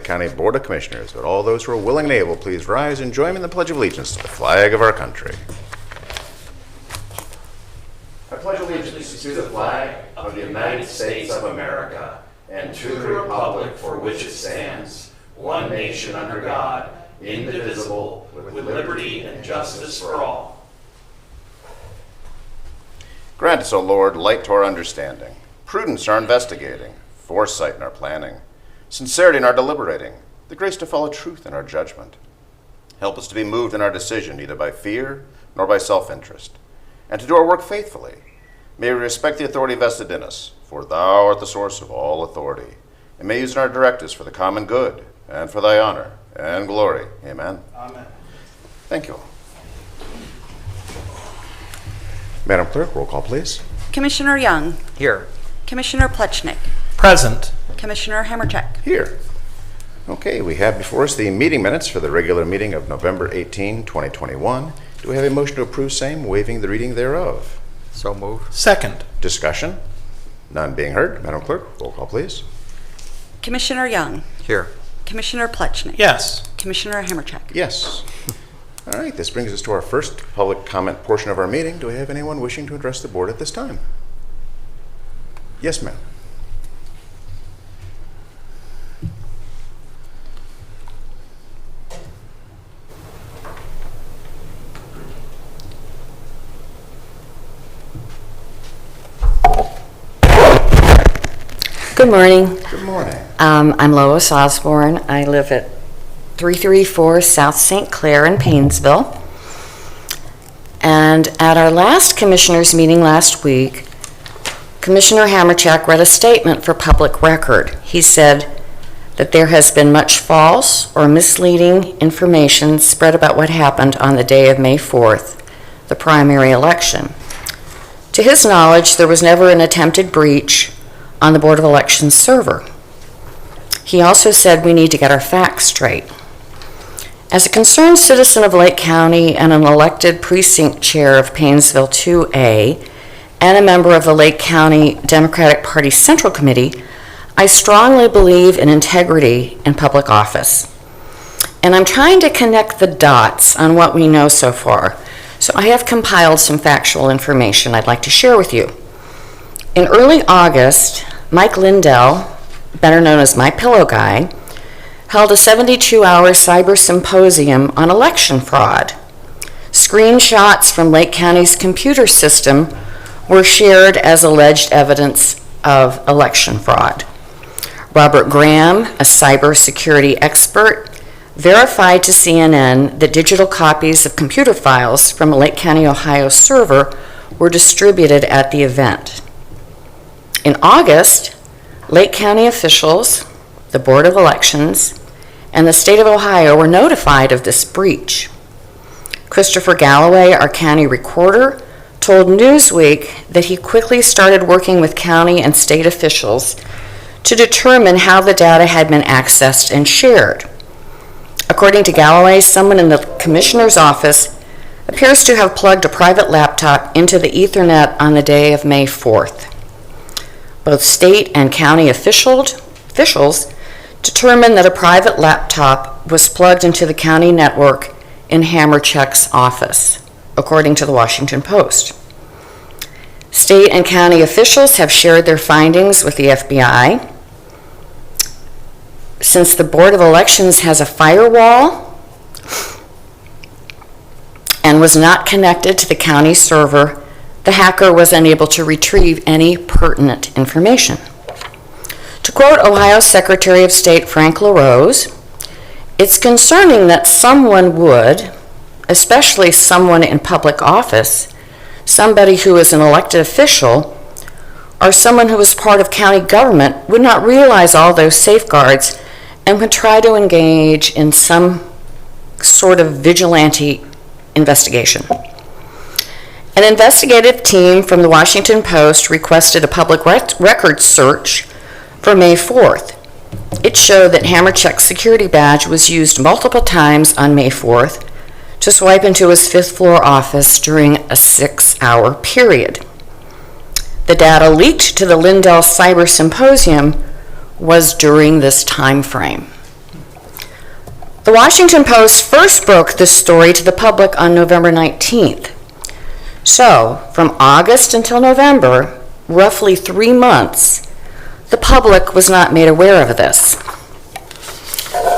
County Board of Commissioners. Would all those who are willing and able please rise and join me in the Pledge of Allegiance to the flag of our country. I pledge allegiance to the flag of the United States of America and to the republic for which it stands, one nation under God, indivisible, with liberty and justice for all. Grant us, O Lord, light to our understanding, prudence in our investigating, foresight in our planning, sincerity in our deliberating, the grace to follow truth in our judgment. Help us to be moved in our decision, neither by fear nor by self-interest, and to do our work faithfully. May we respect the authority vested in us, for thou art the source of all authority, and may use in our directives for the common good and for thy honor and glory. Amen. Amen. Thank you. Madam Clerk, roll call, please. Commissioner Young. Here. Commissioner Plechnik. Present. Commissioner Hammercheck. Here. Okay, we have before us the meeting minutes for the regular meeting of November 18, 2021. Do we have a motion to approve same, waiving the reading thereof? So moved. Second. Discussion? None being heard. Madam Clerk, roll call, please. Commissioner Young. Here. Commissioner Plechnik. Yes. Commissioner Hammercheck. Yes. All right, this brings us to our first public comment portion of our meeting. Do we have anyone wishing to address the board at this time? Yes, ma'am. Good morning. Good morning. I'm Lois Osborne. I live at 334 South St. Clair in Paynesville. And at our last commissioners meeting last week, Commissioner Hammercheck read a statement for public record. He said that there has been much false or misleading information spread about what happened on the day of May 4th, the primary election. To his knowledge, there was never an attempted breach on the Board of Elections server. He also said we need to get our facts straight. As a concerned citizen of Lake County and an elected precinct chair of Paynesville 2A and a member of the Lake County Democratic Party Central Committee, I strongly believe in integrity in public office. And I'm trying to connect the dots on what we know so far. So I have compiled some factual information I'd like to share with you. In early August, Mike Lindell, better known as My Pillow Guy, held a 72-hour cyber symposium on election fraud. Screenshots from Lake County's computer system were shared as alleged evidence of election fraud. Robert Graham, a cybersecurity expert, verified to CNN that digital copies of computer files from a Lake County, Ohio server were distributed at the event. In August, Lake County officials, the Board of Elections, and the state of Ohio were notified of this breach. Christopher Galloway, our county recorder, told Newsweek that he quickly started working with county and state officials to determine how the data had been accessed and shared. According to Galloway, someone in the commissioner's office appears to have plugged a private laptop into the Ethernet on the day of May 4th. Both state and county officials determined that a private laptop was plugged into the county network in Hammercheck's office, according to the Washington Post. State and county officials have shared their findings with the FBI. Since the Board of Elections has a firewall and was not connected to the county server, the hacker was unable to retrieve any pertinent information. To quote Ohio Secretary of State Frank LaRose, "It's concerning that someone would, especially someone in public office, somebody who is an elected official, or someone who is part of county government, would not realize all those safeguards and would try to engage in some sort of vigilante investigation." An investigative team from the Washington Post requested a public records search for May 4th. It showed that Hammercheck's security badge was used multiple times on May 4th to swipe into his fifth floor office during a 6-hour period. The data leaked to the Lindell Cyber Symposium was during this time frame. The Washington Post first broke this story to the public on November 19th. So, from August until November, roughly 3 months, the public was not made aware of this.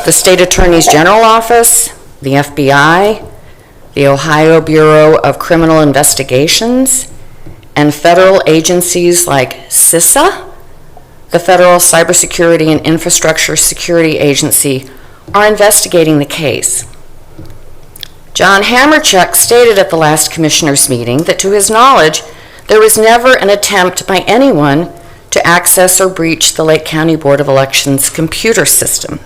The State Attorney's General Office, the FBI, the Ohio Bureau of Criminal Investigations, and federal agencies like CISA, the Federal Cybersecurity and Infrastructure Security Agency, are investigating the case. John Hamercheck stated at the last commissioners' meeting that to his knowledge, there was never an attempt by anyone to access or breach the Lake County Board of Elections computer system.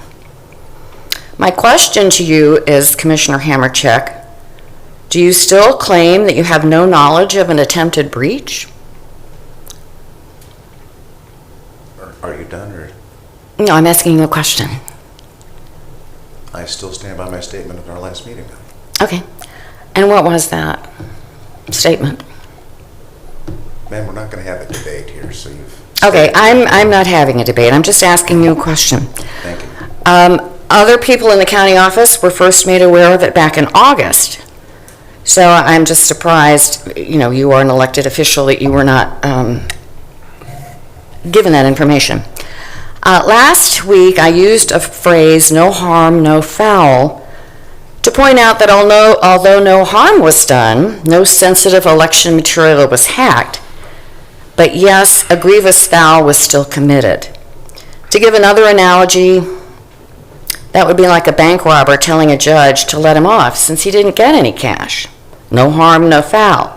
My question to you is, Commissioner Hamercheck, do you still claim that you have no knowledge of an attempted breach? Are you done, or? No, I'm asking you a question. I still stand by my statement at our last meeting. Okay. And what was that statement? Ma'am, we're not going to have a debate here, so you've... Okay, I'm not having a debate. I'm just asking you a question. Thank you. Other people in the county office were first made aware of it back in August. So I'm just surprised, you are an elected official, that you were not given that information. Last week, I used a phrase, no harm, no foul, to point out that although no harm was done, no sensitive election material was hacked, but yes, a grievous foul was still committed. To give another analogy, that would be like a bank robber telling a judge to let him off since he didn't get any cash. No harm, no foul.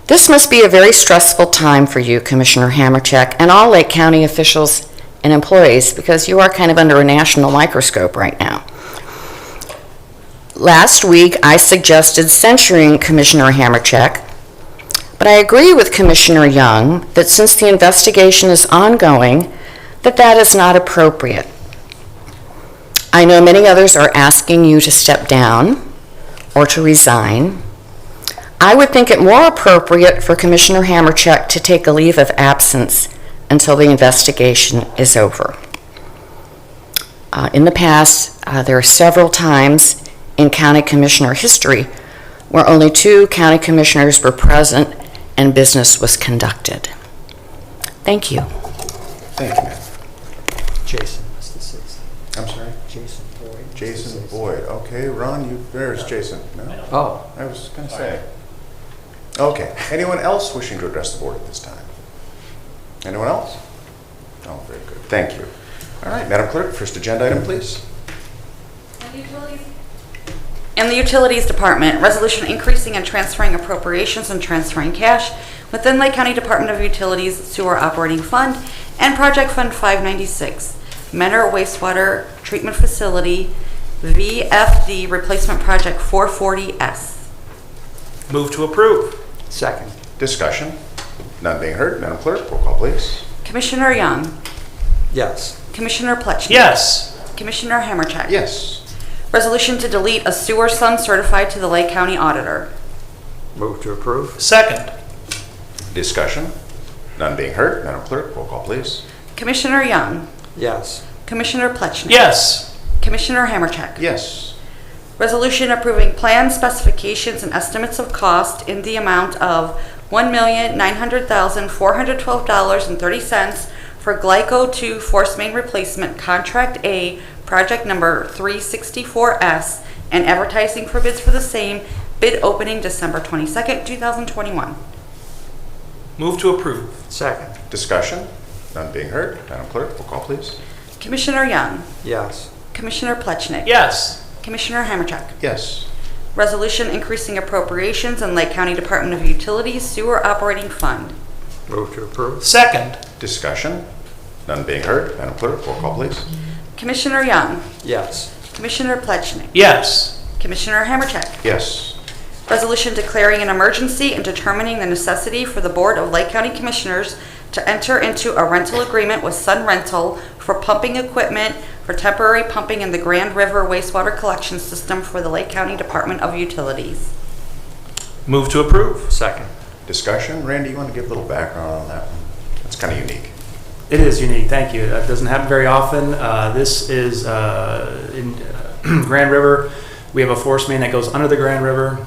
This must be a very stressful time for you, Commissioner Hamercheck, and all Lake County officials and employees, because you are kind of under a national microscope right now. Last week, I suggested censuring Commissioner Hamercheck, but I agree with Commissioner Young that since the investigation is ongoing, that is not appropriate. I know many others are asking you to step down or to resign. I would think it more appropriate for Commissioner Hamercheck to take a leave of absence until the investigation is over. In the past, there are several times in county commissioner history where only 2 county commissioners were present and business was conducted. Thank you. Thank you, ma'am. Jason was the 6th. I'm sorry? Jason Boyd. Jason Boyd. Okay, Ron, there's Jason. No? Oh. I was going to say. Okay. Anyone else wishing to address the board at this time? Anyone else? Oh, very good. Thank you. All right, Madam Clerk, first agenda item, please. In the Utilities Department, resolution increasing and transferring appropriations and transferring cash within Lake County Department of Utilities Sewer Operating Fund and Project Fund 596, Menor Wastewater Treatment Facility, VFD Replacement Project 440S. Move to approve. Second. Discussion. None being heard. Madam Clerk, roll call, please. Commissioner Young, Yes. Commissioner Plechner. Yes. Commissioner Hamercheck. Yes. Resolution to delete a sewer son certified to the Lake County Auditor. Move to approve. Second. Discussion. None being heard. Madam Clerk, roll call, please. Commissioner Young, Yes. Commissioner Plechner. Yes. Commissioner Hamercheck. Yes. Resolution approving plan specifications and estimates of cost in the amount of $1,900,412.30 for Glyco 2 Force Main Replacement Contract A, Project Number 364S, and advertising for bids for the same, bid opening December 22nd, 2021. Move to approve. Second. Discussion. None being heard. Madam Clerk, roll call, please. Commissioner Young, Yes. Commissioner Plechner. Yes. Commissioner Hamercheck. Yes. Resolution increasing appropriations in Lake County Department of Utilities Sewer Operating Fund. Move to approve. Second. Discussion. None being heard. Madam Clerk, roll call, please. Commissioner Young, Yes. Commissioner Plechner. Yes. Commissioner Hamercheck. Yes. Resolution declaring an emergency and determining the necessity for the Board of Lake County Commissioners to enter into a rental agreement with Sun Rental for pumping equipment for temporary pumping in the Grand River wastewater collection system for the Lake County Department of Utilities. Move to approve. Second. Discussion. Randy, you want to give a little background on that one? That's kind of unique. It is unique, thank you. It doesn't happen very often. This is in Grand River. We have a force main that goes under the Grand River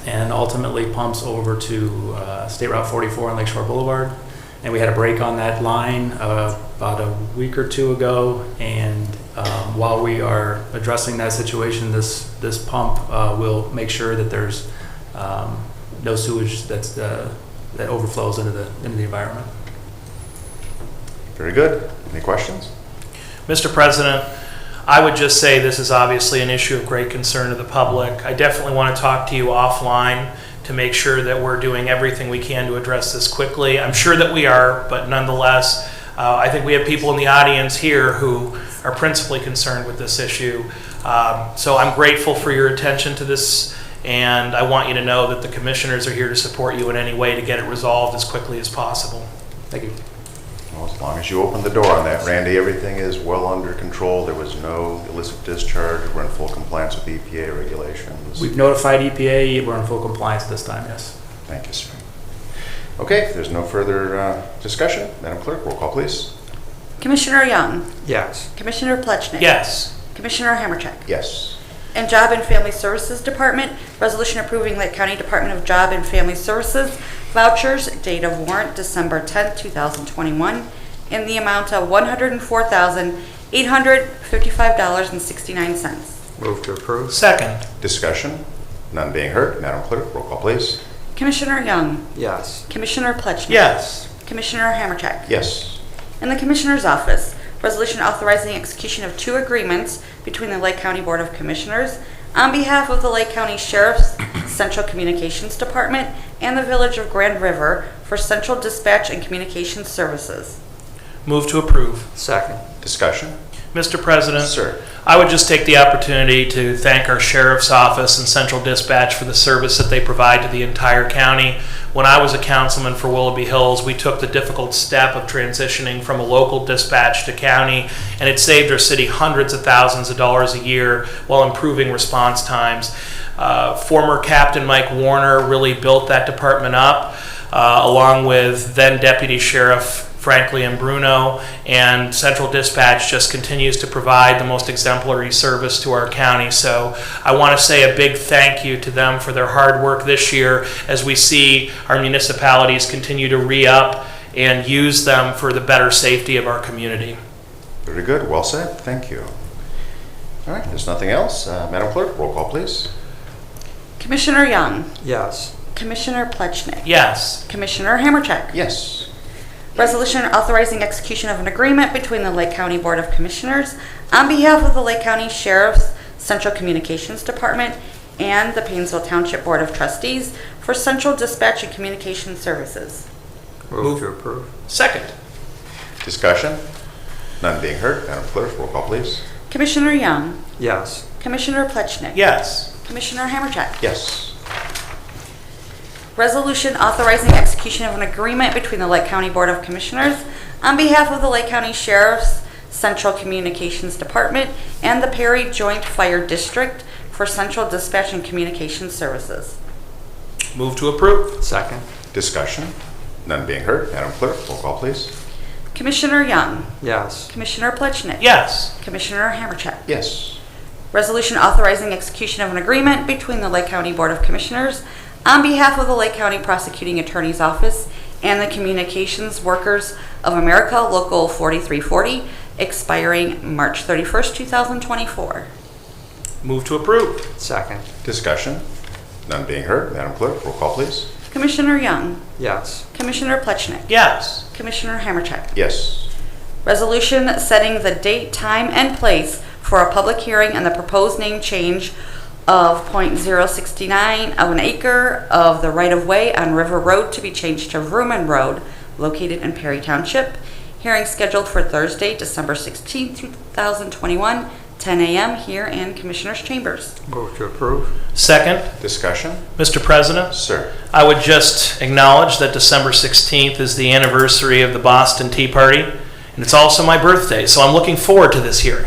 and ultimately pumps over to State Route 44 and Lakeshore Boulevard. And we had a break on that line about a week or two ago. And while we are addressing that situation, this pump will make sure that there's no sewage that overflows into the environment. Very good. Any questions? Mr. President, I would just say this is obviously an issue of great concern to the public. I definitely want to talk to you offline to make sure that we're doing everything we can to address this quickly. I'm sure that we are, but nonetheless, I think we have people in the audience here who are principally concerned with this issue. So I'm grateful for your attention to this, and I want you to know that the commissioners are here to support you in any way to get it resolved as quickly as possible. Thank you. Well, as long as you opened the door on that, Randy, everything is well under control. There was no illicit discharge. We're in full compliance with EPA regulations. We've notified EPA. We're in full compliance this time, yes. Thank you, sir. Okay, if there's no further discussion, Madam Clerk, roll call, please. Commissioner Young, Yes. Commissioner Plechnik. Yes. Commissioner Hammercheck. Yes. And Job and Family Services Department, resolution approving Lake County Department of Job and Family Services vouchers, date of warrant December 10th, 2021, in the amount of $104,855.69. Move to approve? Second. Discussion? None being heard. Madam Clerk, roll call, please. Commissioner Young, Yes. Commissioner Plechnik. Yes. Commissioner Hammercheck. Yes. In the Commissioner's Office, resolution authorizing execution of 2 agreements between the Lake County Board of Commissioners on behalf of the Lake County Sheriff's Central Communications Department and the Village of Grand River for Central Dispatch and Communications Services. Move to approve. Second? Discussion? Mr. President, Sir. I would just take the opportunity to thank our Sheriff's Office and Central Dispatch for the service that they provide to the entire county. When I was a councilman for Willoughby Hills, we took the difficult step of transitioning from a local dispatch to county, and it saved our city hundreds of thousands of dollars a year while improving response times. Former Captain Mike Warner really built that department up, along with then Deputy Sheriff Franklin and Bruno, and Central Dispatch just continues to provide the most exemplary service to our county. So I want to say a big thank you to them for their hard work this year as we see our municipalities continue to re-up and use them for the better safety of our community. Very good. Well said. Thank you. All right, there's nothing else. Madam Clerk, roll call, please. Commissioner Young, Yes. Commissioner Plechnik. Yes. Commissioner Hammercheck. Yes. Resolution authorizing execution of an agreement between the Lake County Board of Commissioners on behalf of the Lake County Sheriff's Central Communications Department and the Painesville Township Board of Trustees for Central Dispatch and Communication Services. Move to approve? Second. Discussion? None being heard. Madam Clerk, roll call, please. Commissioner Young, Yes. Commissioner Plechnik. Yes. Commissioner Hammercheck. Yes. Resolution authorizing execution of an agreement between the Lake County Board of Commissioners on behalf of the Lake County Sheriff's Central Communications Department and the Perry Joint Fire District for Central Dispatch and Communication Services. Move to approve. Second? Discussion? None being heard. Madam Clerk, roll call, please. Commissioner Young, Yes. Commissioner Plechnik. Yes. Commissioner Hammercheck. Yes. Resolution authorizing execution of an agreement between the Lake County Board of Commissioners on behalf of the Lake County Prosecuting Attorney's Office and the Communications Workers of America Local 4340, expiring March 31st, 2024. Move to approve. Second? Discussion? None being heard. Madam Clerk, roll call, please. Commissioner Young, Yes. Commissioner Plechnik. Yes. Commissioner Hammercheck. Yes. Resolution setting the date, time, and place for a public hearing on the proposed name change of .069 of an acre of the right-of-way on River Road to be changed to Vrooman Road, located in Perry Township. Hearing scheduled for Thursday, December 16, 2021, 10 a.m. here in Commissioners' Chambers. Move to approve? Second. Discussion? Mr. President, Sir. I would just acknowledge that December 16th is the anniversary of the Boston Tea Party, and it's also my birthday, so I'm looking forward to this hearing.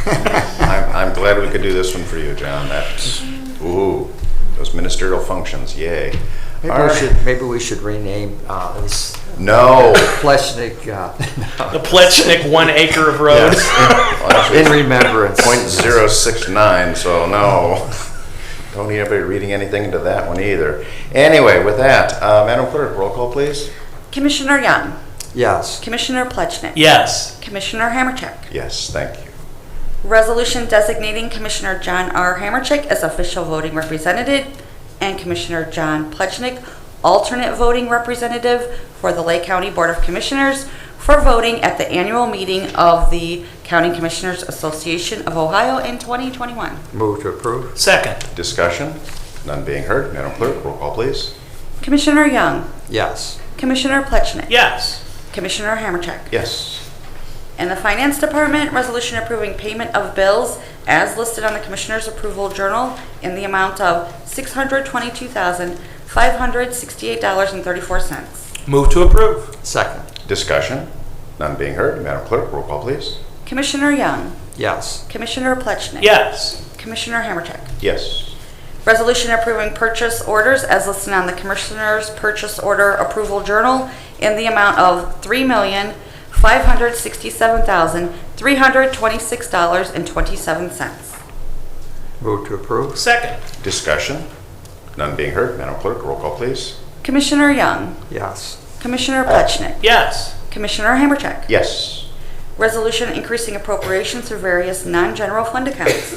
I'm glad we could do this one for you, John. That's, ooh, those ministerial functions, yay. Maybe we should rename this No. Pleshnik The Pletchnik 1 acre of road. Yes. Well, actually, in remembrance. .069, so no. Don't need anybody reading anything into that one either. Anyway, with that, Madam Clerk, roll call, please. Commissioner Young, Yes. Commissioner Plechnik, Yes. Commissioner Hammercheck. Yes, thank you. Resolution designating Commissioner John R. Hammercheck as official voting representative and Commissioner John Plechnik alternate voting representative for the Lake County Board of Commissioners for voting at the annual meeting of the County Commissioners Association of Ohio in 2021. Move to approve. Second. Discussion? None being heard. Madam Clerk, roll call, please. Commissioner Young, Yes. Commissioner Plechnik, Yes. Commissioner Hammercheck. Yes. In the Finance Department, resolution approving payment of bills as listed on the Commissioner's Approval Journal in the amount of $622,568.34. Move to approve. Second. Discussion? None being heard. Madam Clerk, roll call, please. Commissioner Young, Yes. Commissioner Plechnik. Yes. Commissioner Hammercheck. Yes. Resolution approving purchase orders as listed on the Commissioner's Purchase Order Approval Journal in the amount of $3,567,326.27. Move to approve. Second. Discussion? None being heard. Madam Clerk, roll call, please. Commissioner Young, Yes. Commissioner Plechnik, Yes. Commissioner Hammercheck. Yes. Resolution increasing appropriations for various non-general fund accounts.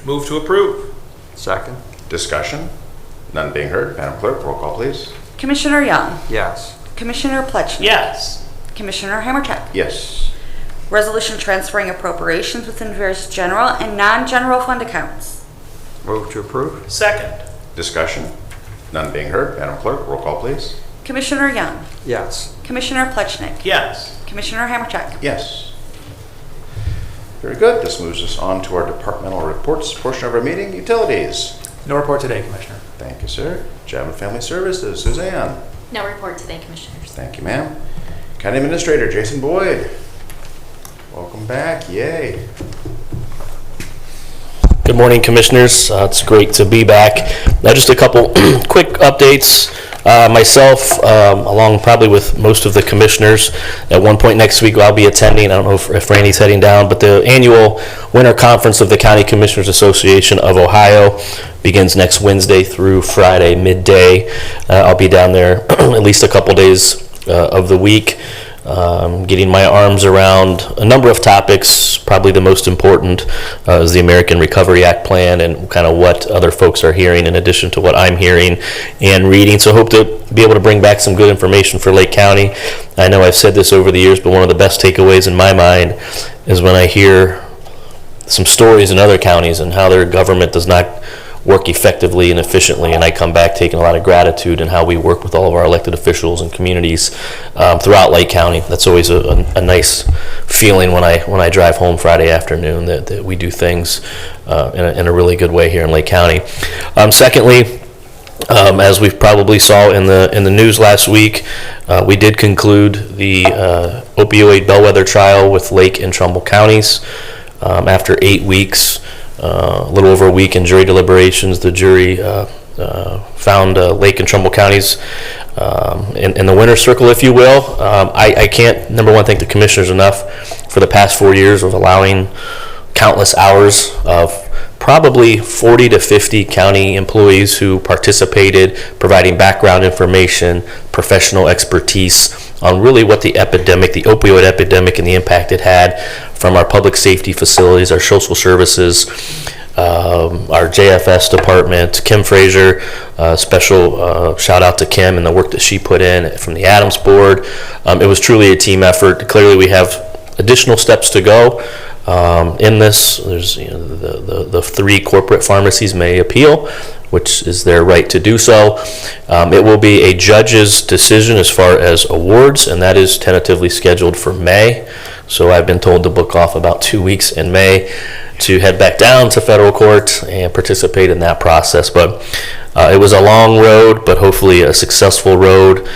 Move to approve. Second. Discussion? None being heard. Madam Clerk, roll call, please. Commissioner Young, Yes. Commissioner Plechnik. Yes. Commissioner Hammercheck. Yes. Resolution transferring appropriations within various general and non-general fund accounts. Move to approve. Second. Discussion? None being heard. Madam Clerk, roll call, please. Commissioner Young, Yes. Commissioner Plechnik, Yes. Commissioner Hammercheck. Yes. Very good. This moves us on to our departmental reports portion of our meeting. Utilities. No report today, Commissioner. Thank you, sir. Job and Family Services. Suzanne. No report today, Commissioners. Thank you, ma'am. County Administrator Jason Boyd. Welcome back. Yay. Good morning, Commissioners. It's great to be back. Just a couple quick updates. Myself, along probably with most of the Commissioners, at one point next week I'll be attending, I don't know if Randy's heading down, but the annual Winter Conference of the County Commissioners Association of Ohio begins next Wednesday through Friday midday. I'll be down there at least a couple days of the week. Getting my arms around a number of topics. Probably the most important is the American Recovery Act plan and kind of what other folks are hearing in addition to what I'm hearing and reading. So hope to be able to bring back some good information for Lake County. I know I've said this over the years, but one of the best takeaways in my mind is when I hear some stories in other counties and how their government does not work effectively and efficiently, and I come back taking a lot of gratitude in how we work with all of our elected officials and communities throughout Lake County. That's always a nice feeling when I drive home Friday afternoon that we do things in a really good way here in Lake County. Secondly, as we probably saw in the news last week, we did conclude the opioid Bellwether trial with Lake and Trumbull counties after 8 weeks. A little over a week in jury deliberations, the jury found Lake and Trumbull counties in the winner's circle, if you will. I can't, number one, thank the commissioners enough for the past 4 years of allowing countless hours of probably 40 to 50 county employees who participated, providing background information, professional expertise on really what the epidemic, the opioid epidemic, and the impact it had from our public safety facilities, our social services, our JFS department. Kim Frazier, special shout out to Kim and the work that she put in from the Adams Board. It was truly a team effort. Clearly we have additional steps to go in this. There's the 3 corporate pharmacies may appeal, which is their right to do so. It will be a judge's decision as far as awards, and that is tentatively scheduled for May. So I've been told to book off about 2 weeks in May to head back down to federal court and participate in that process. But it was a long road, but hopefully a successful road.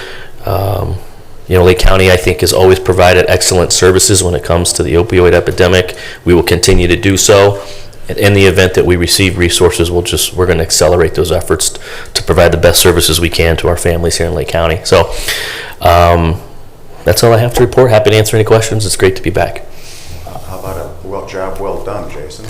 Lake County, I think, has always provided excellent services when it comes to the opioid epidemic. We will continue to do so. in the event that we receive resources, we're going to accelerate those efforts to provide the best services we can to our families here in Lake County. So that's all I have to report. Happy to answer any questions. It's great to be back. How about a job well done, Jason?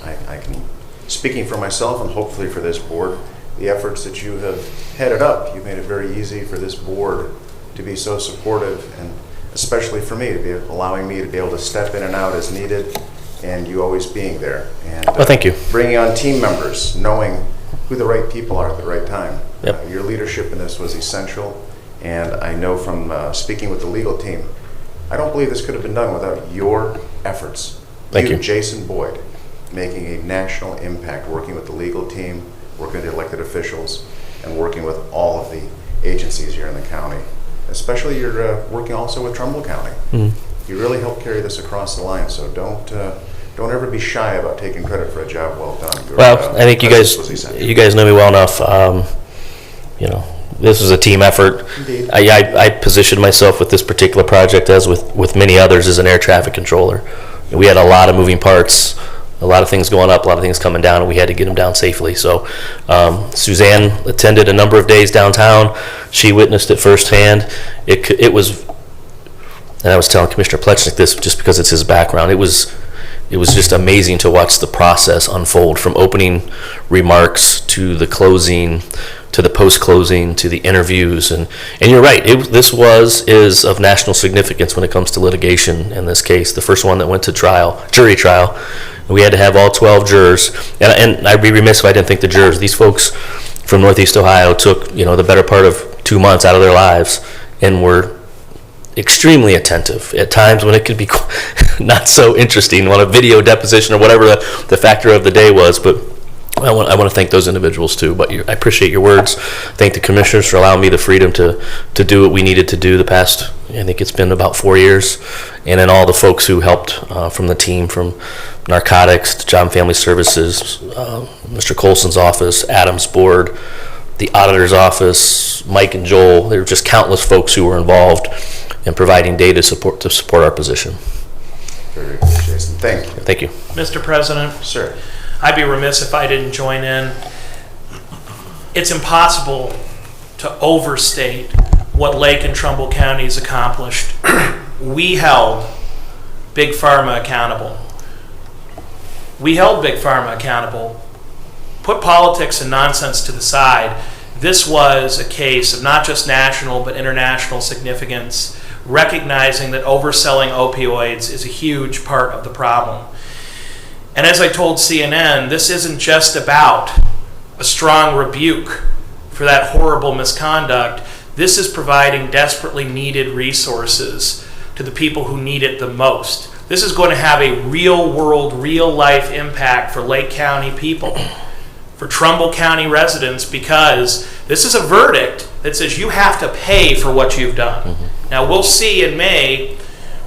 I can, speaking for myself and hopefully for this board, the efforts that you have headed up, you've made it very easy for this board to be so supportive, and especially for me, to be allowing me to be able to step in and out as needed, and you always being there. And Well, thank you. bringing on team members, knowing who the right people are at the right time. Yep. Your leadership in this was essential, and I know from speaking with the legal team, I don't believe this could have been done without your efforts. Thank you. Jason Boyd, making a national impact, working with the legal team, working with the elected officials, and working with all of the agencies here in the county. Especially you're working also with Trumbull County. Mm-hmm. You really helped carry this across the line, so don't ever be shy about taking credit for a job well done. Well, I think you presence was essential. guys know me well enough. This was a team effort. Indeed. I positioned myself with this particular project, as with many others, as an air traffic controller. We had a lot of moving parts, a lot of things going up, a lot of things coming down, and we had to get them down safely. So Suzanne attended a number of days downtown. She witnessed it firsthand. It was, and I was telling Commissioner Plechnik this just because it's his background, it was just amazing to watch the process unfold, from opening remarks to the closing, to the post-closing, to the interviews. And you're right, this is of national significance when it comes to litigation in this case. The first one that went to trial, jury trial. We had to have all 12 jurors. And I'd be remiss if I didn't thank the jurors. These folks from Northeast Ohio took, the better part of 2 months out of their lives and were extremely attentive at times when it could be not so interesting on a video deposition or whatever the factor of the day was. But I want to thank those individuals too. But I appreciate your words. Thank the commissioners for allowing me the freedom to do what we needed to do the past, I think it's been about 4 years. And then all the folks who helped from the team, from narcotics to Job and Family Services, Mr. Colson's office, Adam's board, the auditor's office, Mike and Joel. There were just countless folks who were involved in providing data support to support our position. Very good, Jason. Thank you. Thank you. Mr. President, Sir. I'd be remiss if I didn't join in. It's impossible to overstate what Lake and Trumbull counties accomplished. We held Big Pharma accountable. Put politics and nonsense to the side. This was a case of not just national but international significance, recognizing that overselling opioids is a huge part of the problem. And as I told CNN, this isn't just about a strong rebuke for that horrible misconduct. This is providing desperately needed resources to the people who need it the most. This is going to have a real world, real life impact for Lake County people, for Trumbull County residents, because this is a verdict that says you have to pay for what you've done. Mm-hmm. Now we'll see in May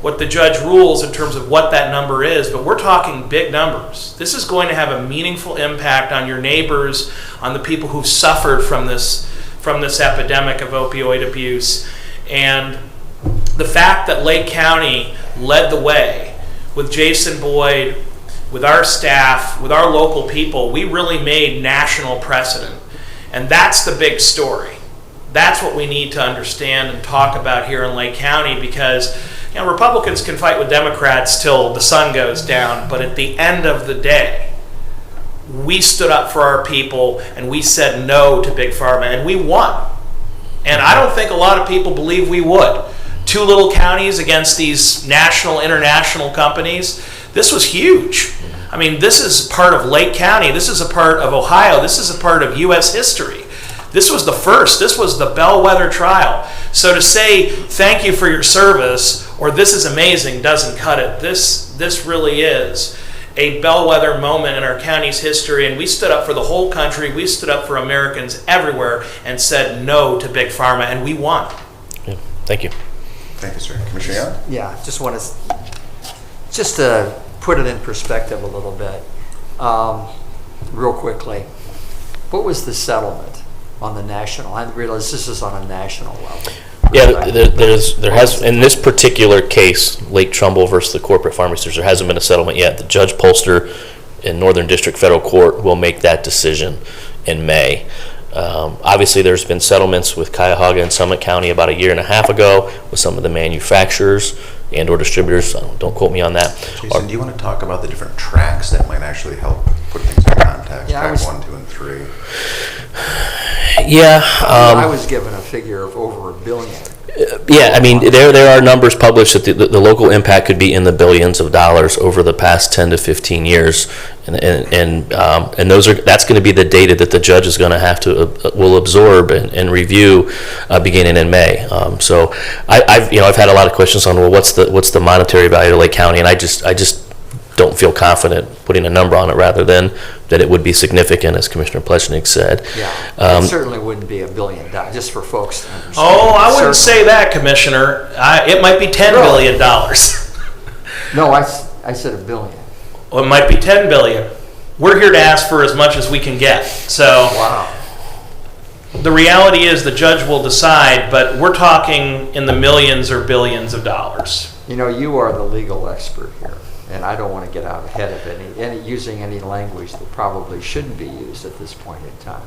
what the judge rules in terms of what that number is, but we're talking big numbers. This is going to have a meaningful impact on your neighbors, on the people who've suffered from this epidemic of opioid abuse. And the fact that Lake County led the way with Jason Boyd, with our staff, with our local people, we really made national precedent. And that's the big story. That's what we need to understand and talk about here in Lake County, because Republicans can fight with Democrats till the sun goes down, but at the end of the day, we stood up for our people and we said no to Big Pharma, and we won. And I don't think a lot of people believe we would. 2 little counties against these national, international companies. This was huge. I mean, this is part of Lake County. This is a part of Ohio. This is a part of U.S. history. This was the first. This was the Bellwether trial. So to say thank you for your service or this is amazing doesn't cut it. This really is a bellwether moment in our county's history, and we stood up for the whole country. We stood up for Americans everywhere and said no to Big Pharma, and we won. Yeah, thank you. Thank you, sir. Commissioner Young? Yeah, just to put it in perspective a little bit, real quickly. What was the settlement on the national? I realize this is on a national level. Yeah, there has, in this particular case, Lake Trumbull versus the corporate pharmacies, there hasn't been a settlement yet. The Judge Polster in Northern District Federal Court will make that decision in May. Obviously, there's been settlements with Cuyahoga and Summit County about a year and a half ago with some of the manufacturers and or distributors. So don't quote me on that. Jason, do you want to talk about the different tracks that might actually help put things in context? Yeah, Track 1, 2, and 3. Yeah. I was given a figure of over $1 billion. Yeah, I mean, there are numbers published that the local impact could be in the billions of dollars over the past 10 to 15 years, and that's going to be the data that the judge is going to have to will absorb and review beginning in May. So I've had a lot of questions on, well, what's the monetary value to Lake County, and I just don't feel confident putting a number on it, rather than that it would be significant, as Commissioner Pleshnik said. Yeah, it certainly wouldn't be $1 billion, just for folks to understand. Oh, I wouldn't say that, Commissioner. It might be $10 billion. No, I said $1 billion. Well, it might be $10 billion. We're here to ask for as much as we can get. So Wow. the reality is the judge will decide, but we're talking in the millions or billions of dollars. You know, you are the legal expert here, and I don't want to get out ahead of using any language that probably shouldn't be used at this point in time.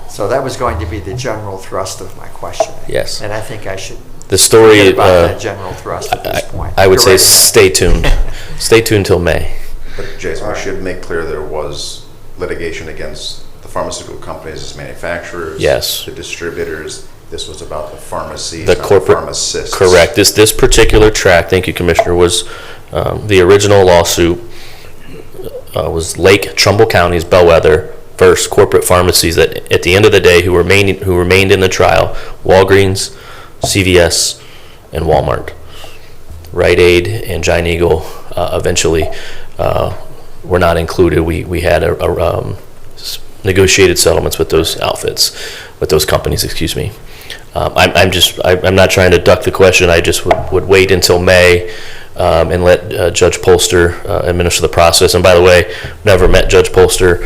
So that was going to be the general thrust of my question. Yes. And I think I should The story, forget about that general thrust at this point. I would say You're right. stay tuned. Stay tuned till May. But Jason, we should make clear there was litigation against the pharmaceutical companies as manufacturers. Yes. The distributors. This was about the pharmacies, The not corporate, pharmacists. correct. This particular track, thank you, Commissioner, was the original lawsuit was Lake Trumbull County's Bellwether versus corporate pharmacies that, at the end of the day, who remained in the trial: Walgreens, CVS, and Walmart. Rite Aid and Giant Eagle eventually were not included. We had negotiated settlements with those companies. Excuse me. I'm not trying to duck the question. I just would wait until May and let Judge Polster administer the process. And by the way, never met Judge Polster.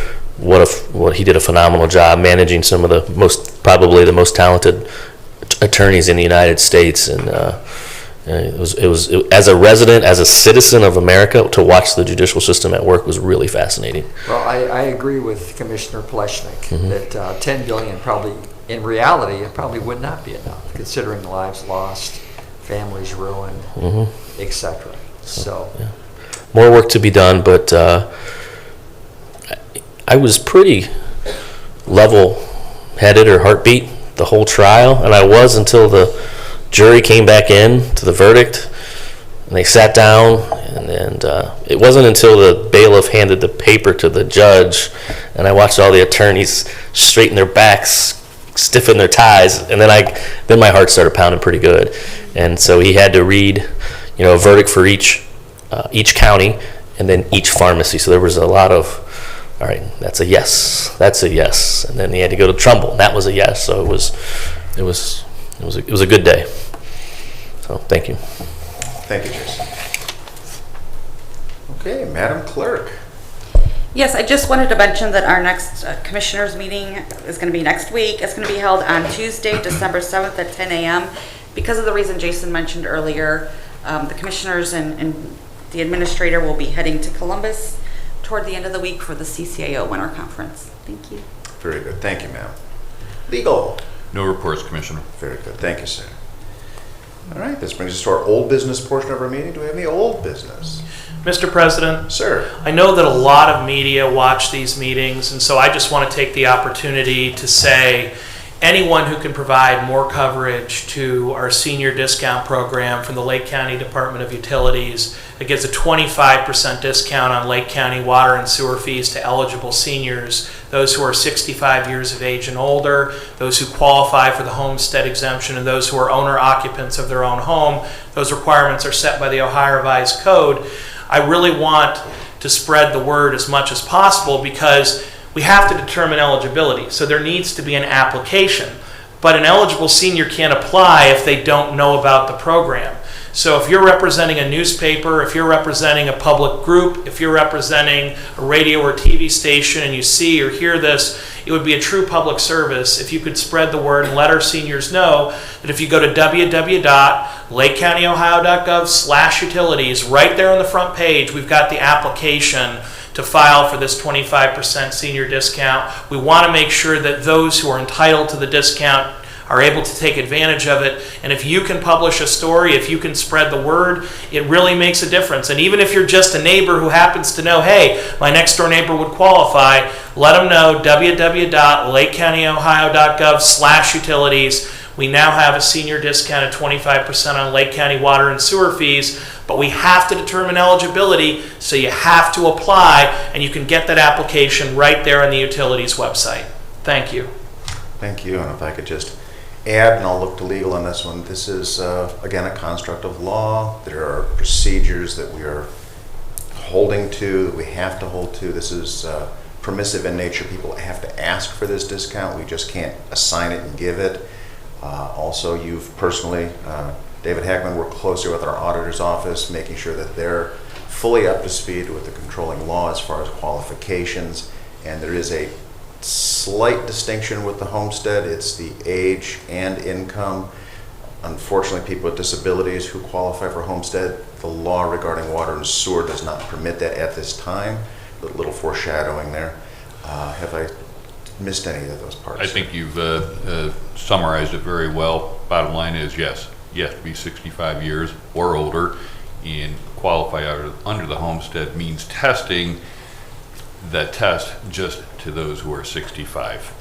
He did a phenomenal job managing some of probably the most talented attorneys in the United States. And it was as a resident, as a citizen of America, to watch the judicial system at work was really fascinating. Well, I agree with Commissioner Pleshnik that $10 billion probably, in reality, it probably would not be enough, considering lives lost, families ruined, etc. So, yeah. More work to be done, but I was pretty level-headed or heartbeat the whole trial, and I was until the jury came back in to the verdict, and they sat down, and it wasn't until the bailiff handed the paper to the judge, and I watched all the attorneys straighten their backs, stiffen their ties, and then my heart started pounding pretty good. And so he had to read, a verdict for each county and then each pharmacy. So there was a lot of, all right, that's a yes, and then he had to go to Trumbull, and that was a yes. So it was a good day. So thank you. Thank you, Jason. Okay, Madam Clerk. Yes, I just wanted to mention that our next commissioners meeting is going to be next week. It's going to be held on Tuesday, December 7th at 10 a.m. Because of the reason Jason mentioned earlier, the commissioners and the administrator will be heading to Columbus toward the end of the week for the CCAO Winter Conference. Thank you. Very good. Thank you, ma'am. Legal. No reports, Commissioner. Very good. Thank you, sir. All right, this brings us to our old business portion of our meeting. Do we have any old business? Mr. President, Sir. I know that a lot of media watch these meetings, and so I just want to take the opportunity to say anyone who can provide more coverage to our senior discount program from the Lake County Department of Utilities that gives a 25% discount on Lake County water and sewer fees to eligible seniors, those who are 65 years of age and older, those who qualify for the homestead exemption, and those who are owner occupants of their own home. Those requirements are set by the Ohio Revised Code. I really want to spread the word as much as possible because we have to determine eligibility. So there needs to be an application. But an eligible senior can't apply if they don't know about the program. So if you're representing a newspaper, if you're representing a public group, if you're representing a radio or TV station and you see or hear this, it would be a true public service if you could spread the word and let our seniors know that if you go to www.lakecountyohio.gov/utilities, right there on the front page, we've got the application to file for this 25% senior discount. We want to make sure that those who are entitled to the discount are able to take advantage of it. And if you can publish a story, if you can spread the word, it really makes a difference. And even if you're just a neighbor who happens to know, hey, my next door neighbor would qualify, let them know, www.lakecountyohio.gov/utilities. We now have a senior discount of 25% on Lake County water and sewer fees, but we have to determine eligibility, so you have to apply, and you can get that application right there on the utilities website. Thank you. Thank you, and if I could just add, and I'll look to legal on this one, this is, again, a construct of law. There are procedures that we are holding to, that we have to hold to. This is permissive in nature. People have to ask for this discount. We just can't assign it and give it. Also, you've personally, David Hackman, worked closely with our auditor's office, making sure that they're fully up to speed with the controlling law as far as qualifications. And there is a slight distinction with the homestead. It's the age and income. Unfortunately, people with disabilities who qualify for homestead, the law regarding water and sewer does not permit that at this time. A little foreshadowing there. Have I missed any of those parts? I think you've summarized it very well. Bottom line is, yes, you have to be 65 years or older, and qualify under the homestead means testing that test just to those who are 65.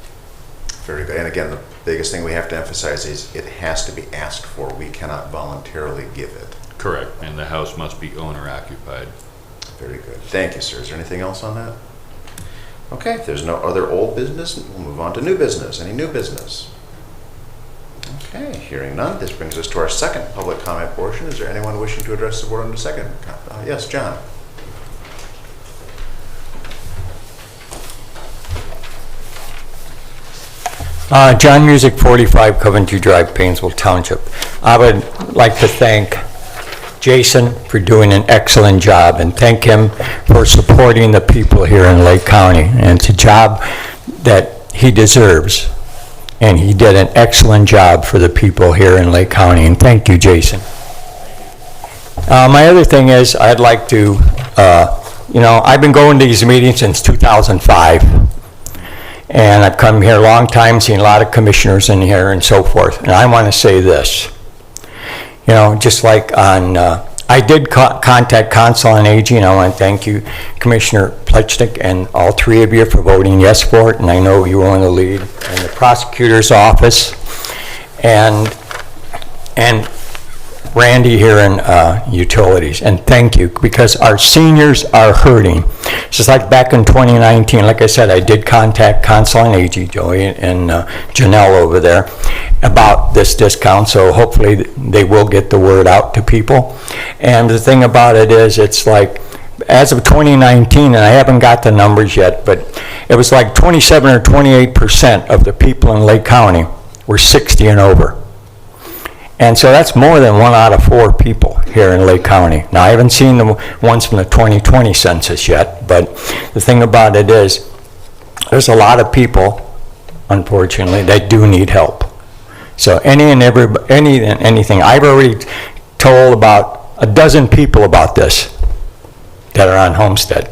Very good. And again, the biggest thing we have to emphasize is it has to be asked for. We cannot voluntarily give it. Correct. And the house must be owner occupied. Very good. Thank you, sir. Is there anything else on that? Okay, if there's no other old business, we'll move on to new business. Any new business? Okay, hearing none, this brings us to our second public comment portion. Is there anyone wishing to address the board on the second? Yes, John. John Music, 45 Coventry Drive, Painesville Township. I would like to thank Jason for doing an excellent job, and thank him for supporting the people here in Lake County. And it's a job that he deserves, and he did an excellent job for the people here in Lake County. And thank you, Jason. My other thing is, I'd like to, I've been going to these meetings since 2005. And I've come here a long time, seen a lot of commissioners in here and so forth. And I want to say this, just like on, I did contact Council on Aging. I want to thank you, Commissioner Plechnik, and all three of you for voting yes for it. And I know you were on the lead. And the prosecutor's office, and Randy here in utilities. And thank you, because our seniors are hurting. Just like back in 2019, like I said, I did contact Council on Aging, Joey and Janelle over there, about this discount, so hopefully they will get the word out to people. And the thing about it is, it's like, as of 2019, and I haven't got the numbers yet, but it was like 27 or 28% of the people in Lake County were 60 and over. And so that's more than 1 out of 4 people here in Lake County. Now, I haven't seen the ones from the 2020 census yet, but the thing about it is, there's a lot of people, unfortunately, that do need help. So anything. I've already told about a dozen people about this that are on Homestead.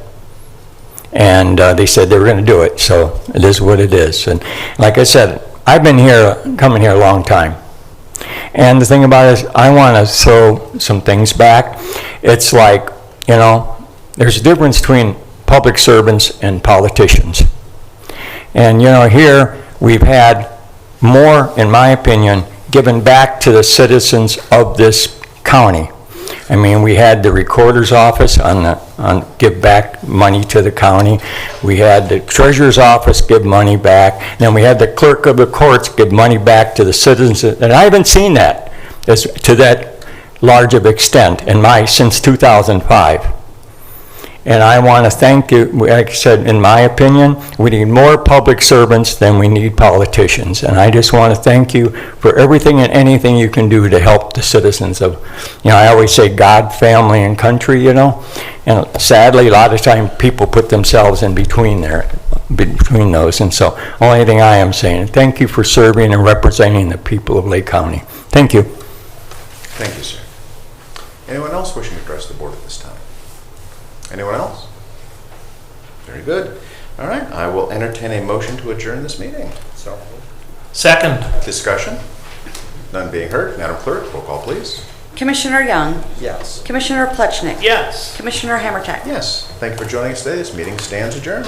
And they said they were going to do it, so it is what it is. And like I said, I've been coming here a long time. And the thing about it is, I want to throw some things back. It's like, there's a difference between public servants and politicians. And, here we've had more, in my opinion, given back to the citizens of this county. I mean, we had the recorder's office on give back money to the county. We had the treasurer's office give money back. And then we had the clerk of the courts give money back to the citizens. And I haven't seen that to that large of extent since 2005. And I want to thank you. Like I said, in my opinion, we need more public servants than we need politicians. And I just want to thank you for everything and anything you can do to help the citizens of, I always say God, family, and country, And sadly, a lot of time people put themselves in between those. And so, only thing I am saying, thank you for serving and representing the people of Lake County. Thank you. Thank you, sir. Anyone else wishing to address the board at this time? Anyone else? Very good. All right, I will entertain a motion to adjourn this meeting. So, Second. Discussion? None being heard. Madam Clerk, roll call, please. Commissioner Young, yes. Commissioner Plechnik, Yes. Commissioner Hammercheck. Yes, thank you for joining us today. This meeting stands adjourned.